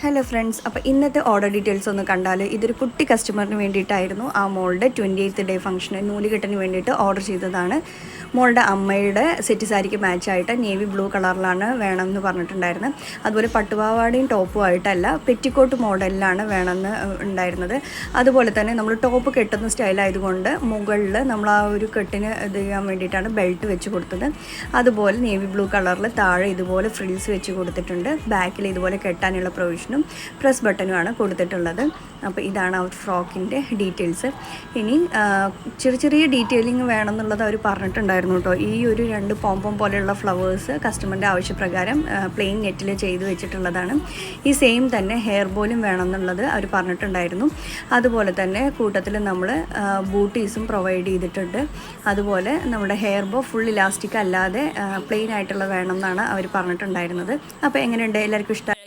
Hello friends, അപ്പോൾ ഇന്നത്തെ order details ഒന്ന് കണ്ടാൽ ഇതൊരു കുട്ടി കസ്റ്റമറിന് വേണ്ടിയിട്ടായിരുന്നു. ആ മോളുടെ 28th ഡേ ഫംഗ്ഷന് നൂലുകെട്ടിന് വേണ്ടിയിട്ട് ഓർഡർ ചെയ്തതാണ്. മോളുടെ അമ്മയുടെ സെറ്റ് സാരിക്ക് മാച്ചായിട്ട് നേവി ബ്ലൂ കളറിലാണ് വേണമെന്ന് പറഞ്ഞിട്ടുണ്ടായിരുന്നത്. അതുപോലെ പട്ടുപാവാടയും ടോപ്പും ആയിട്ടല്ല, പെറ്റിക്കോട്ട് മോഡലിലാണ് വേണമെന്ന് ഉണ്ടായിരുന്നത്. അതുപോലെ തന്നെ നമ്മൾ ടോപ്പ് കെട്ടുന്ന സ്റ്റൈലായതുകൊണ്ട് മുകളിൽ നമ്മൾ ആ ഒരു കെട്ടിന് ഇത് ചെയ്യാൻ വേണ്ടിയിട്ടാണ് ബെൽറ്റ് വെച്ച് കൊടുത്തത്. അതുപോലെ നേവി ബ്ലൂ കളറിൽ താഴെ ഇതുപോലെ ഫ്രിൽസ് വെച്ച് കൊടുത്തിട്ടുണ്ട്. ബാക്കിൽ ഇതുപോലെ കെട്ടാനുള്ള പ്രൊവിഷൻ പ്രസ് ബട്ടനുമാണ് കൊടുത്തിട്ടുള്ളത്. അപ്പോൾ ഇതാണ് ആ ഫ്രോക്കിൻ്റെ ഡീറ്റെയിൽസ്. ഇനി ചെറിയ ഡീറ്റെയിലിംഗ് വേണമെന്നുള്ളത് അവർ പറഞ്ഞിട്ടുണ്ടായിരുന്നു കേട്ടോ. ഈ ഒരു 2 പോംപോം പോലെയുള്ള ഫ്ലവേഴ്സ് കസ്റ്റമറിൻ്റെ ആവശ്യപ്രകാരം പ്ലെയിൻ നെറ്റിൽ ചെയ്ത് വെച്ചിട്ടുള്ളതാണ്. ഈ സെയിം തന്നെ ഹെയർ ബോലും വേണമെന്നുള്ളത് അവർ പറഞ്ഞിട്ടുണ്ടായിരുന്നു. അതുപോലെ തന്നെ കൂട്ടത്തിൽ നമ്മൾ ബൂട്ടീസും പ്രൊവൈഡ് ചെയ്തിട്ടുണ്ട്. അതുപോലെ നമ്മുടെ ഹെയർ ബോ ഫുൾ ഇലാസ്റ്റിക് അല്ലാതെ പ്ലെയിൻ ആയിട്ടുള്ള വേണം എന്നാണ് അവർ പറഞ്ഞിട്ടുണ്ടായിരുന്നത്. അപ്പോൾ എങ്ങനെയുണ്ട്? എല്ലാവർക്കും ഇഷ്ടം?